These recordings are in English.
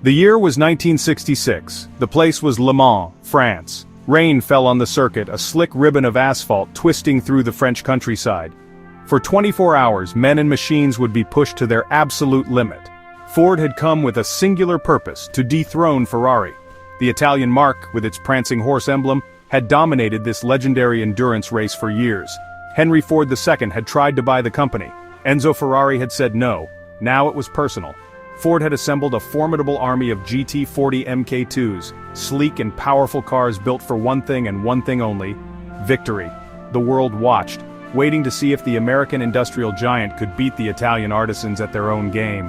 The year was 1966. The place was Le Mans, France. Rain fell on the circuit, a slick ribbon of asphalt twisting through the French countryside. For 24 hours, men and machines would be pushed to their absolute limit. Ford had come with a singular purpose: to dethrone Ferrari. The Italian marque, with its prancing horse emblem, had dominated this legendary endurance race for years. Henry Ford II had tried to buy the company. Enzo Ferrari had said no. Now it was personal. Ford had assembled a formidable army of GT40 Mk2s, sleek and powerful cars built for one thing and one thing only: victory. The world watched, waiting to see if the American industrial giant could beat the Italian artisans at their own game.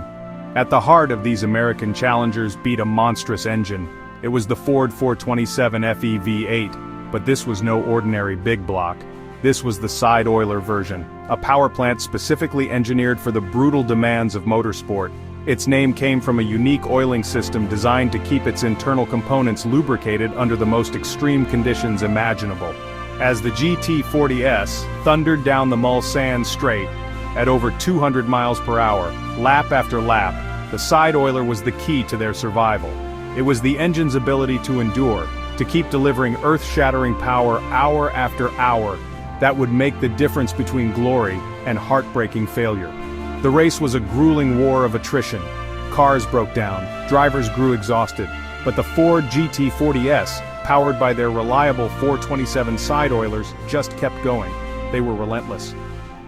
At the heart of these American challengers beat a monstrous engine. It was the Ford 427 FE V8, but this was no ordinary big block. This was the side-oiler version, a power plant specifically engineered for the brutal demands of motorsport. Its name came from a unique oiling system designed to keep its internal components lubricated under the most extreme conditions imaginable. As the GT40S thundered down the Mulsanne Straight at over 200 miles per hour, lap after lap, the side-oiler was the key to their survival. It was the engine's ability to endure, to keep delivering earth-shattering power hour after hour, that would make the difference between glory and heartbreaking failure. The race was a grueling war of attrition. Cars broke down, drivers grew exhausted, but the Ford GT40S, powered by their reliable 427 side-oilers, just kept going. They were relentless.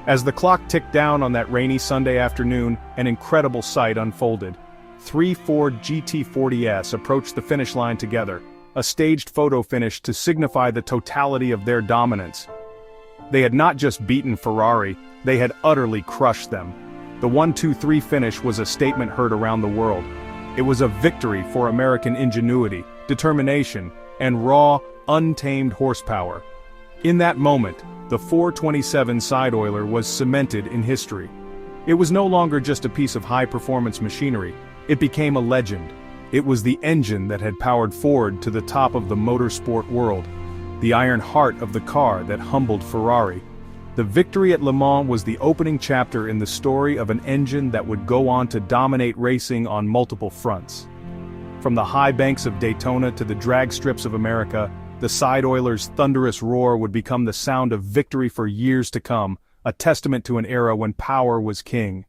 As the clock ticked down on that rainy Sunday afternoon, an incredible sight unfolded. 3 Ford GT40S approached the finish line together, a staged photo finish to signify the totality of their dominance. They had not just beaten Ferrari, they had utterly crushed them. The 1-2-3 finish was a statement heard around the world. It was a victory for American ingenuity, determination, and raw, untamed horsepower. In that moment, the 427 side-oiler was cemented in history. It was no longer just a piece of high-performance machinery. It became a legend. It was the engine that had powered Ford to the top of the motorsport world, the iron heart of the car that humbled Ferrari. The victory at Le Mans was the opening chapter in the story of an engine that would go on to dominate racing on multiple fronts. From the high banks of Daytona to the drag strips of America, the side-oiler's thunderous roar would become the sound of victory for years to come, a testament to an era when power was king.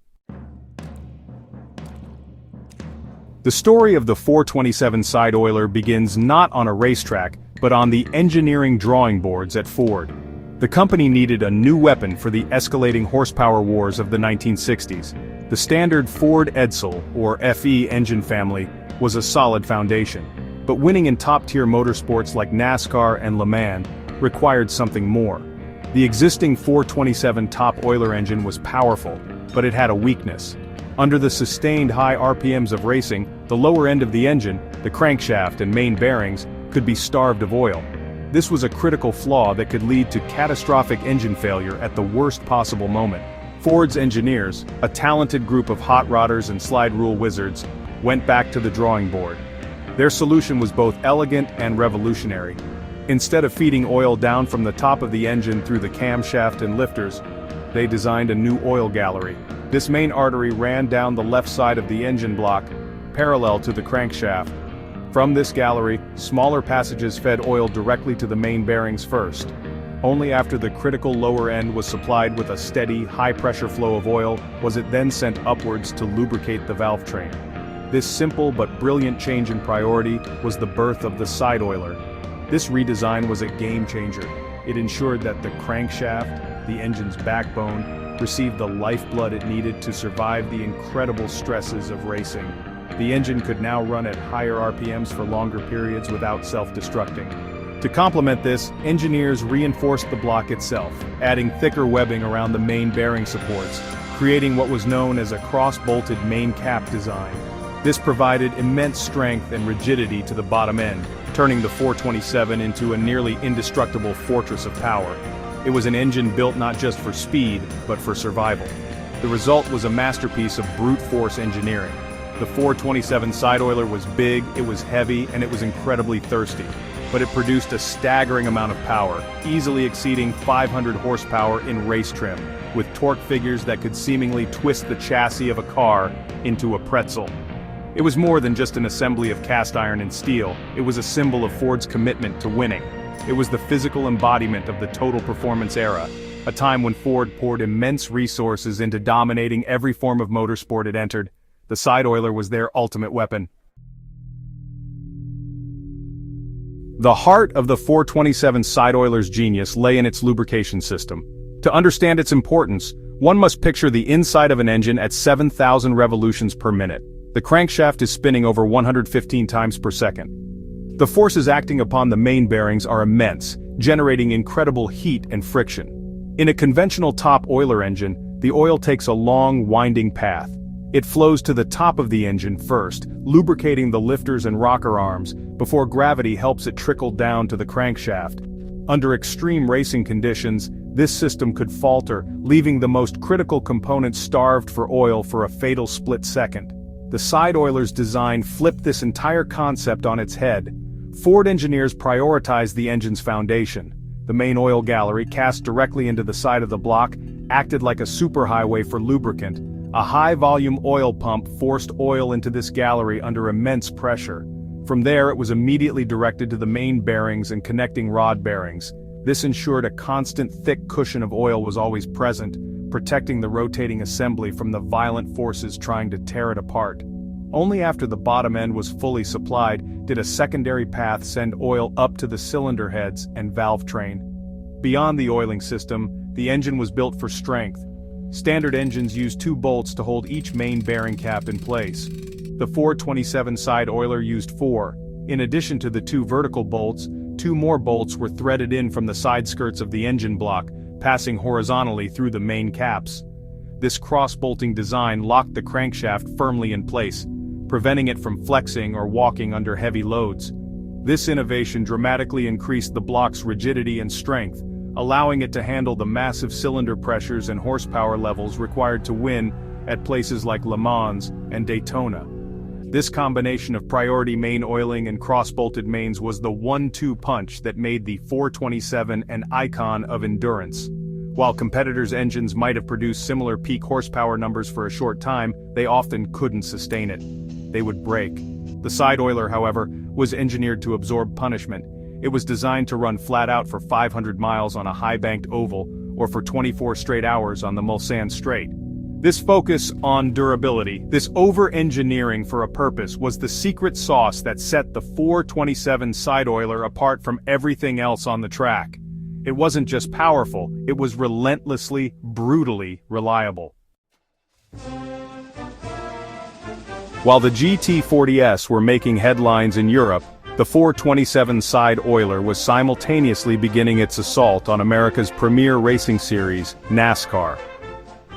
The story of the 427 side-oiler begins not on a racetrack, but on the engineering drawing boards at Ford. The company needed a new weapon for the escalating horsepower wars of the 1960s. The standard Ford Edsel, or FE engine family, was a solid foundation. But winning in top-tier motorsports like NASCAR and Le Mans required something more. The existing 427 top-oiler engine was powerful, but it had a weakness. Under the sustained high RPMs of racing, the lower end of the engine, the crankshaft and main bearings, could be starved of oil. This was a critical flaw that could lead to catastrophic engine failure at the worst possible moment. Ford's engineers, a talented group of hot rodders and slide rule wizards, went back to the drawing board. Their solution was both elegant and revolutionary. Instead of feeding oil down from the top of the engine through the camshaft and lifters, they designed a new oil gallery. This main artery ran down the left side of the engine block, parallel to the crankshaft. From this gallery, smaller passages fed oil directly to the main bearings first. Only after the critical lower end was supplied with a steady, high-pressure flow of oil was it then sent upwards to lubricate the valve train. This simple but brilliant change in priority was the birth of the side-oiler. This redesign was a game-changer. It ensured that the crankshaft, the engine's backbone, received the lifeblood it needed to survive the incredible stresses of racing. The engine could now run at higher RPMs for longer periods without self-destructing. To complement this, engineers reinforced the block itself, adding thicker webbing around the main bearing supports, creating what was known as a cross-bolted main cap design. This provided immense strength and rigidity to the bottom end, turning the 427 into a nearly indestructible fortress of power. It was an engine built not just for speed, but for survival. The result was a masterpiece of brute force engineering. The 427 side-oiler was big, it was heavy, and it was incredibly thirsty. But it produced a staggering amount of power, easily exceeding 500 horsepower in race trim, with torque figures that could seemingly twist the chassis of a car into a pretzel. It was more than just an assembly of cast iron and steel, it was a symbol of Ford's commitment to winning. It was the physical embodiment of the total performance era, a time when Ford poured immense resources into dominating every form of motorsport it entered. The side oiler was their ultimate weapon. The heart of the 427 side oiler's genius lay in its lubrication system. To understand its importance, one must picture the inside of an engine at 7,000 revolutions per minute. The crankshaft is spinning over 115 times per second. The forces acting upon the main bearings are immense, generating incredible heat and friction. In a conventional top oiler engine, the oil takes a long, winding path. It flows to the top of the engine first, lubricating the lifters and rocker arms, before gravity helps it trickle down to the crankshaft. Under extreme racing conditions, this system could falter, leaving the most critical components starved for oil for a fatal split second. The side oiler's design flipped this entire concept on its head. Ford engineers prioritized the engine's foundation. The main oil gallery, cast directly into the side of the block, acted like a superhighway for lubricant. A high-volume oil pump forced oil into this gallery under immense pressure. From there it was immediately directed to the main bearings and connecting rod bearings. This ensured a constant thick cushion of oil was always present, protecting the rotating assembly from the violent forces trying to tear it apart. Only after the bottom end was fully supplied did a secondary path send oil up to the cylinder heads and valve train. Beyond the oiling system, the engine was built for strength. Standard engines used 2 bolts to hold each main bearing cap in place. The 427 side oiler used 4. In addition to the 2 vertical bolts, 2 more bolts were threaded in from the side skirts of the engine block, passing horizontally through the main caps. This cross-bolting design locked the crankshaft firmly in place, preventing it from flexing or walking under heavy loads. This innovation dramatically increased the block's rigidity and strength, allowing it to handle the massive cylinder pressures and horsepower levels required to win at places like Le Mans and Daytona. This combination of priority main oiling and cross-bolted mains was the 1-2 punch that made the 427 an icon of endurance. While competitors' engines might have produced similar peak horsepower numbers for a short time, they often couldn't sustain it. They would break. The side oiler, however, was engineered to absorb punishment. It was designed to run flat out for 500 miles on a high-banked oval, or for 24 straight hours on the Mulsanne Straight. This focus on durability, this over-engineering for a purpose, was the secret sauce that set the 427 side oiler apart from everything else on the track. It wasn't just powerful, it was relentlessly, brutally reliable. While the GT40S were making headlines in Europe, the 427 side oiler was simultaneously beginning its assault on America's premier racing series, NASCAR.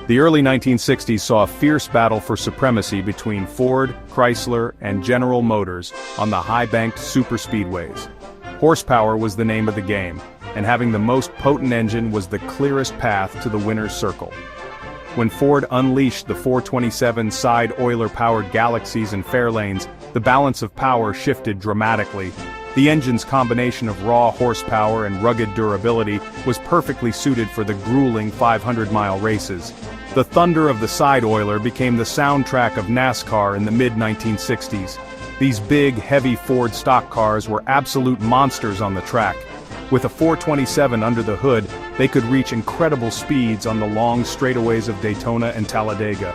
The early 1960s saw a fierce battle for supremacy between Ford, Chrysler, and General Motors on the high-banked superspeedways. Horsepower was the name of the game, and having the most potent engine was the clearest path to the winner's circle. When Ford unleashed the 427 side oiler-powered Galaxies and Fairlanes, the balance of power shifted dramatically. The engine's combination of raw horsepower and rugged durability was perfectly suited for the grueling 500-mile races. The thunder of the side oiler became the soundtrack of NASCAR in the mid-1960s. These big, heavy Ford stock cars were absolute monsters on the track. With a 427 under the hood, they could reach incredible speeds on the long straightaways of Daytona and Talladega.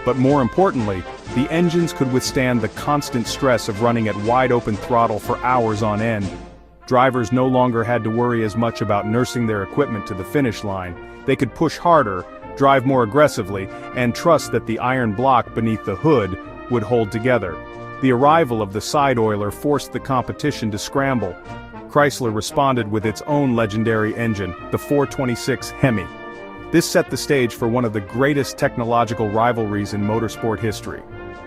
But more importantly, the engines could withstand the constant stress of running at wide-open throttle for hours on end. Drivers no longer had to worry as much about nursing their equipment to the finish line. They could push harder, drive more aggressively, and trust that the iron block beneath the hood would hold together. The arrival of the side oiler forced the competition to scramble. Chrysler responded with its own legendary engine, the 426 Hemi. This set the stage for one of the greatest technological rivalries in motorsport history.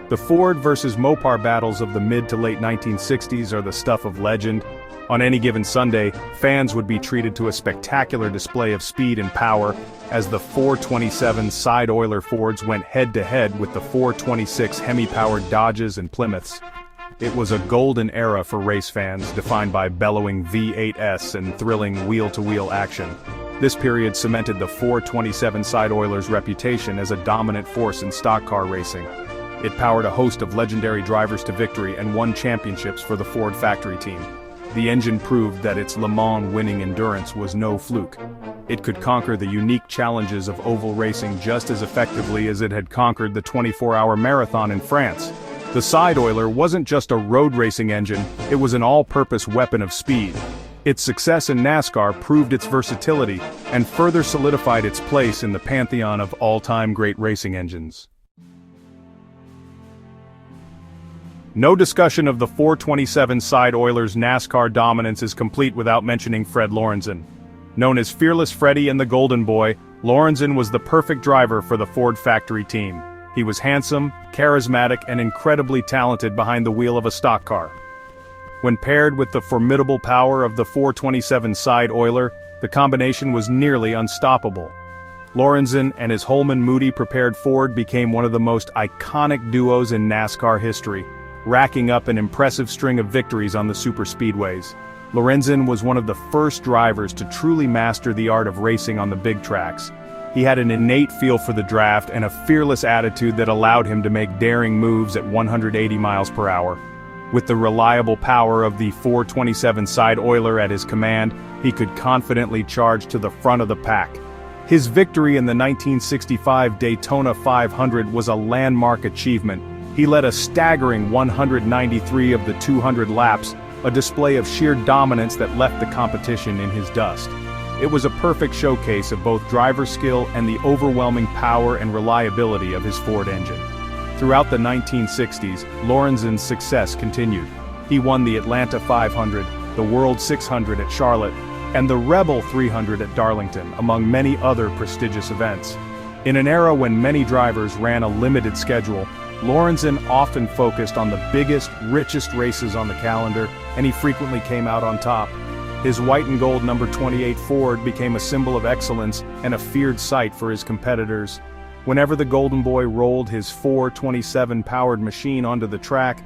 The Ford versus Mopar battles of the mid to late 1960s are the stuff of legend. On any given Sunday, fans would be treated to a spectacular display of speed and power as the 427 side oiler Fords went head-to-head with the 426 Hemi-powered Dodges and Plymouths. It was a golden era for race fans, defined by bellowing V8s and thrilling wheel-to-wheel action. This period cemented the 427 side oiler's reputation as a dominant force in stock car racing. It powered a host of legendary drivers to victory and won championships for the Ford factory team. The engine proved that its Le Mans winning endurance was no fluke. It could conquer the unique challenges of oval racing just as effectively as it had conquered the 24-hour marathon in France. The side oiler wasn't just a road racing engine, it was an all-purpose weapon of speed. Its success in NASCAR proved its versatility and further solidified its place in the pantheon of all-time great racing engines. No discussion of the 427 side oiler's NASCAR dominance is complete without mentioning Fred Lorenzen. Known as Fearless Freddie and the Golden Boy, Lorenzen was the perfect driver for the Ford factory team. He was handsome, charismatic, and incredibly talented behind the wheel of a stock car. When paired with the formidable power of the 427 side oiler, the combination was nearly unstoppable. Lorenzen and his Holman Moody prepared Ford became one of the most iconic duos in NASCAR history, racking up an impressive string of victories on the superspeedways. Lorenzen was one of the first drivers to truly master the art of racing on the big tracks. He had an innate feel for the draft and a fearless attitude that allowed him to make daring moves at 180 miles per hour. With the reliable power of the 427 side oiler at his command, he could confidently charge to the front of the pack. His victory in the 1965 Daytona 500 was a landmark achievement. He led a staggering 193 of the 200 laps, a display of sheer dominance that left the competition in his dust. It was a perfect showcase of both driver skill and the overwhelming power and reliability of his Ford engine. Throughout the 1960s, Lorenzen's success continued. He won the Atlanta 500, the World 600 at Charlotte, and the Rebel 300 at Darlington, among many other prestigious events. In an era when many drivers ran a limited schedule, Lorenzen often focused on the biggest, richest races on the calendar, and he frequently came out on top. His white and gold number 28 Ford became a symbol of excellence and a feared sight for his competitors. Whenever the Golden Boy rolled his 427-powered machine onto the track,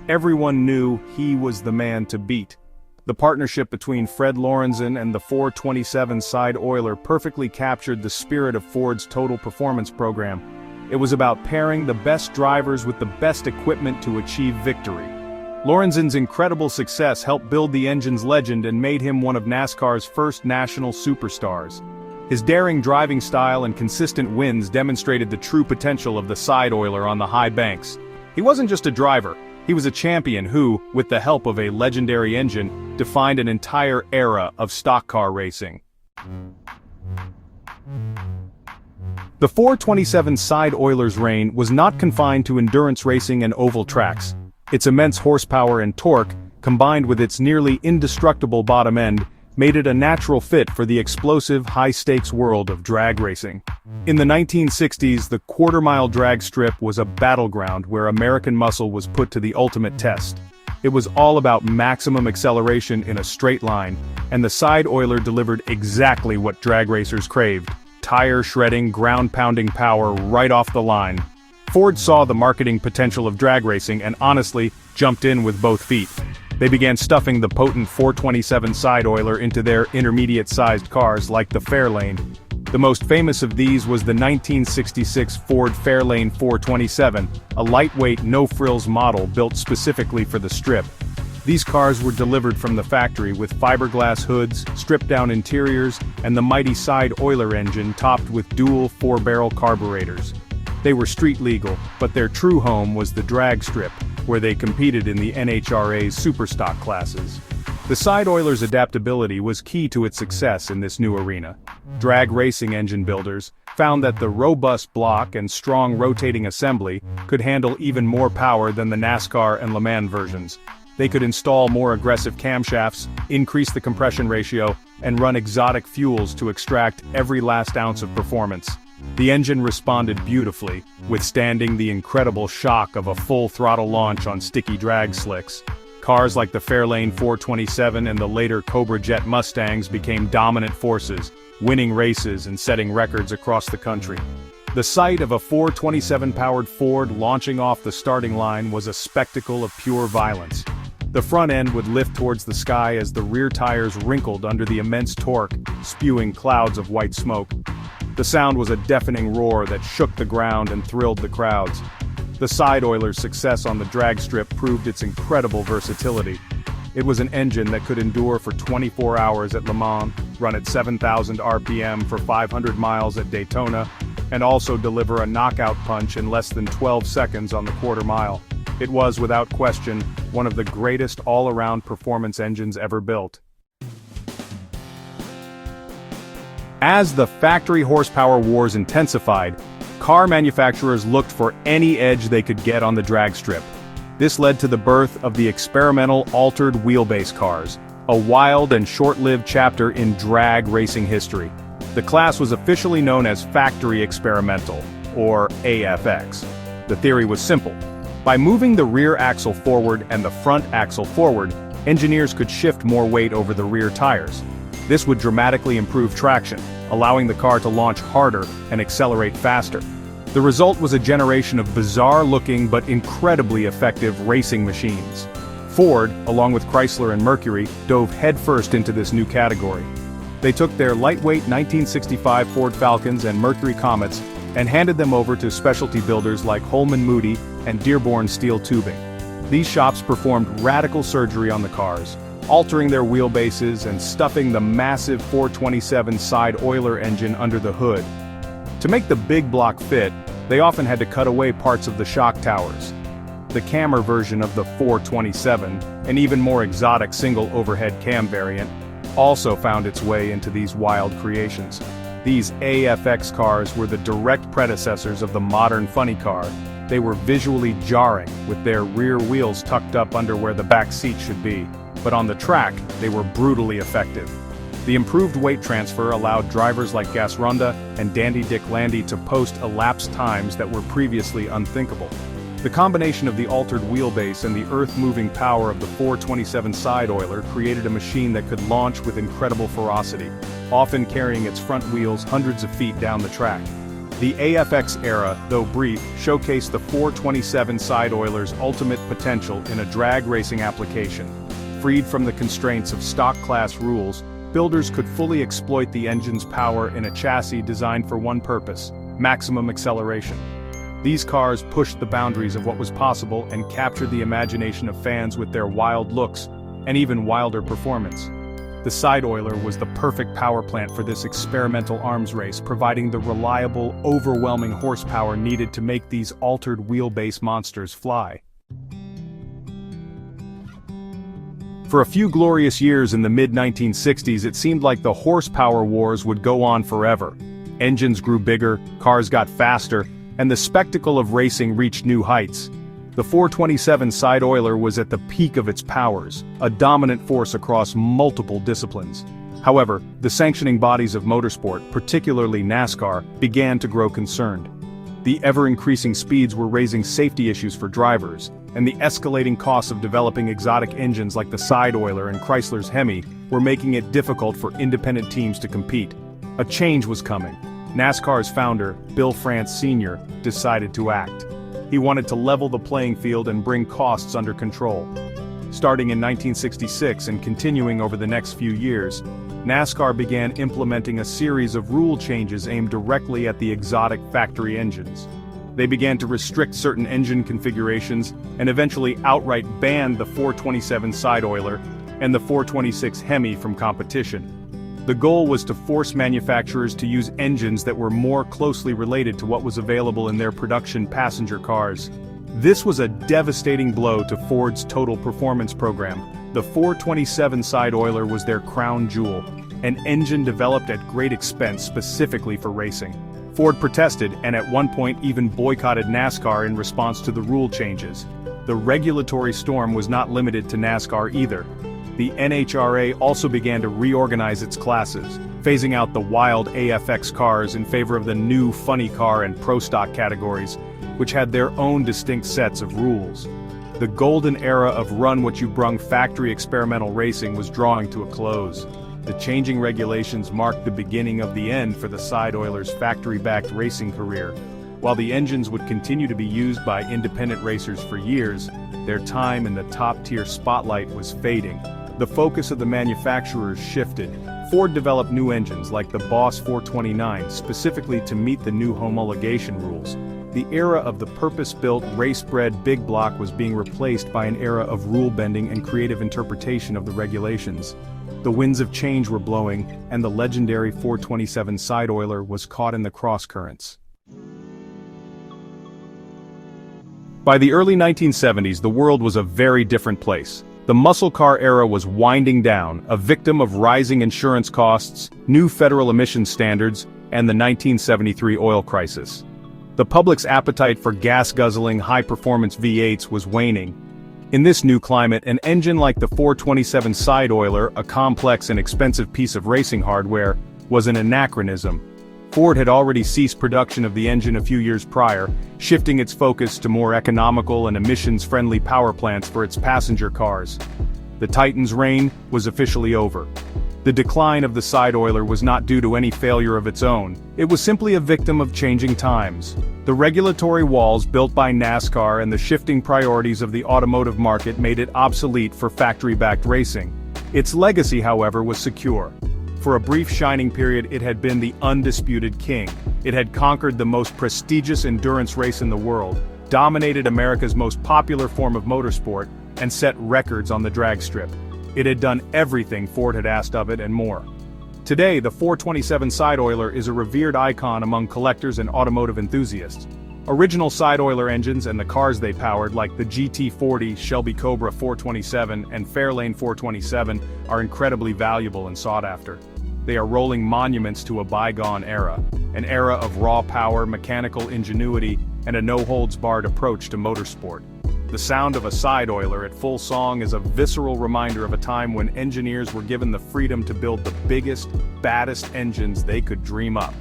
everyone knew he was the man to beat. The partnership between Fred Lorenzen and the 427 side oiler perfectly captured the spirit of Ford's total performance program. It was about pairing the best drivers with the best equipment to achieve victory. Lorenzen's incredible success helped build the engine's legend and made him one of NASCAR's first national superstars. His daring driving style and consistent wins demonstrated the true potential of the side oiler on the high banks. He wasn't just a driver, he was a champion who, with the help of a legendary engine, defined an entire era of stock car racing. The 427 side oiler's reign was not confined to endurance racing and oval tracks. Its immense horsepower and torque, combined with its nearly indestructible bottom end, made it a natural fit for the explosive, high-stakes world of drag racing. In the 1960s, the quarter-mile drag strip was a battleground where American muscle was put to the ultimate test. It was all about maximum acceleration in a straight line, and the side oiler delivered exactly what drag racers craved: tire-shredding, ground-pounding power right off the line. Ford saw the marketing potential of drag racing and honestly jumped in with both feet. They began stuffing the potent 427 side oiler into their intermediate-sized cars like the Fairlane. The most famous of these was the 1966 Ford Fairlane 427, a lightweight, no-frills model built specifically for the strip. These cars were delivered from the factory with fiberglass hoods, stripped-down interiors, and the mighty side oiler engine topped with dual 4-barrel carburetors. They were street legal, but their true home was the drag strip, where they competed in the NHRA's superstock classes. The side oiler's adaptability was key to its success in this new arena. Drag racing engine builders found that the robust block and strong rotating assembly could handle even more power than the NASCAR and Le Mans versions. They could install more aggressive camshafts, increase the compression ratio, and run exotic fuels to extract every last ounce of performance. The engine responded beautifully, withstanding the incredible shock of a full-throttle launch on sticky drag slicks. Cars like the Fairlane 427 and the later Cobra Jet Mustangs became dominant forces, winning races and setting records across the country. The sight of a 427-powered Ford launching off the starting line was a spectacle of pure violence. The front end would lift towards the sky as the rear tires wrinkled under the immense torque, spewing clouds of white smoke. The sound was a deafening roar that shook the ground and thrilled the crowds. The side oiler's success on the drag strip proved its incredible versatility. It was an engine that could endure for 24 hours at Le Mans, run at 7,000 RPM for 500 miles at Daytona, and also deliver a knockout punch in less than 12 seconds on the quarter mile. It was, without question, one of the greatest all-around performance engines ever built. As the factory horsepower wars intensified, car manufacturers looked for any edge they could get on the drag strip. This led to the birth of the experimental altered wheelbase cars, a wild and short-lived chapter in drag racing history. The class was officially known as Factory Experimental, or AFX. The theory was simple. By moving the rear axle forward and the front axle forward, engineers could shift more weight over the rear tires. This would dramatically improve traction, allowing the car to launch harder and accelerate faster. The result was a generation of bizarre-looking but incredibly effective racing machines. Ford, along with Chrysler and Mercury, dove headfirst into this new category. They took their lightweight 1965 Ford Falcons and Mercury Comets and handed them over to specialty builders like Holman Moody and Dearborn Steel Tubing. These shops performed radical surgery on the cars, altering their wheelbases and stuffing the massive 427 side oiler engine under the hood. To make the big block fit, they often had to cut away parts of the shock towers. The cammer version of the 427, an even more exotic single overhead cam variant, also found its way into these wild creations. These AFX cars were the direct predecessors of the modern funny car. They were visually jarring, with their rear wheels tucked up under where the back seat should be, but on the track, they were brutally effective. The improved weight transfer allowed drivers like Gas Ronda and Dandy Dick Landy to post elapsed times that were previously unthinkable. The combination of the altered wheelbase and the earth-moving power of the 427 side oiler created a machine that could launch with incredible ferocity, often carrying its front wheels hundreds of feet down the track. The AFX era, though brief, showcased the 427 side oiler's ultimate potential in a drag racing application. Freed from the constraints of stock-class rules, builders could fully exploit the engine's power in a chassis designed for one purpose: maximum acceleration. These cars pushed the boundaries of what was possible and captured the imagination of fans with their wild looks, and even wilder performance. The side oiler was the perfect power plant for this experimental arms race, providing the reliable, overwhelming horsepower needed to make these altered wheelbase monsters fly. For a few glorious years in the mid-1960s, it seemed like the horsepower wars would go on forever. Engines grew bigger, cars got faster, and the spectacle of racing reached new heights. The 427 side oiler was at the peak of its powers, a dominant force across multiple disciplines. However, the sanctioning bodies of motorsport, particularly NASCAR, began to grow concerned. The ever-increasing speeds were raising safety issues for drivers, and the escalating costs of developing exotic engines like the side oiler and Chrysler's Hemi were making it difficult for independent teams to compete. A change was coming. NASCAR's founder, Bill France Sr., decided to act. He wanted to level the playing field and bring costs under control. Starting in 1966 and continuing over the next few years, NASCAR began implementing a series of rule changes aimed directly at the exotic factory engines. They began to restrict certain engine configurations and eventually outright banned the 427 side oiler and the 426 Hemi from competition. The goal was to force manufacturers to use engines that were more closely related to what was available in their production passenger cars. This was a devastating blow to Ford's total performance program. The 427 side oiler was their crown jewel, an engine developed at great expense specifically for racing. Ford protested and at one point even boycotted NASCAR in response to the rule changes. The regulatory storm was not limited to NASCAR either. The NHRA also began to reorganize its classes, phasing out the wild AFX cars in favor of the new funny car and pro stock categories, which had their own distinct sets of rules. The golden era of run-what-you-brung factory experimental racing was drawing to a close. The changing regulations marked the beginning of the end for the side oiler's factory-backed racing career. While the engines would continue to be used by independent racers for years, their time in the top-tier spotlight was fading. The focus of the manufacturers shifted. Ford developed new engines like the Boss 429 specifically to meet the new homologation rules. The era of the purpose-built, race-bred big block was being replaced by an era of rule-bending and creative interpretation of the regulations. The winds of change were blowing, and the legendary 427 side oiler was caught in the cross-currents. By the early 1970s, the world was a very different place. The muscle car era was winding down, a victim of rising insurance costs, new federal emissions standards, and the 1973 oil crisis. The public's appetite for gas-guzzling, high-performance V8s was waning. In this new climate, an engine like the 427 side oiler, a complex and expensive piece of racing hardware, was an anachronism. Ford had already ceased production of the engine a few years prior, shifting its focus to more economical and emissions-friendly power plants for its passenger cars. The Titan's reign was officially over. The decline of the side oiler was not due to any failure of its own, it was simply a victim of changing times. The regulatory walls built by NASCAR and the shifting priorities of the automotive market made it obsolete for factory-backed racing. Its legacy, however, was secure. For a brief shining period, it had been the undisputed king. It had conquered the most prestigious endurance race in the world, dominated America's most popular form of motorsport, and set records on the drag strip. It had done everything Ford had asked of it and more. Today, the 427 side oiler is a revered icon among collectors and automotive enthusiasts. Original side oiler engines and the cars they powered, like the GT40, Shelby Cobra 427, and Fairlane 427, are incredibly valuable and sought after. They are rolling monuments to a bygone era, an era of raw power, mechanical ingenuity, and a no-holds-barred approach to motorsport. The sound of a side oiler at full song is a visceral reminder of a time when engineers were given the freedom to build the biggest, baddest engines they could dream up.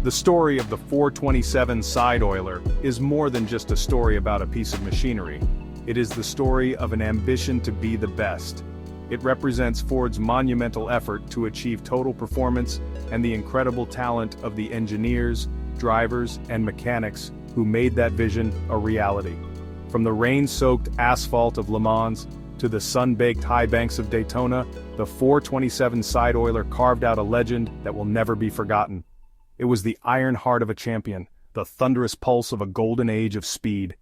The story of the 427 side oiler is more than just a story about a piece of machinery. It is the story of an ambition to be the best. It represents Ford's monumental effort to achieve total performance and the incredible talent of the engineers, drivers, and mechanics who made that vision a reality. From the rain-soaked asphalt of Le Mans to the sun-baked high banks of Daytona, the 427 side oiler carved out a legend that will never be forgotten. It was the iron heart of a champion, the thunderous pulse of a golden age of speed,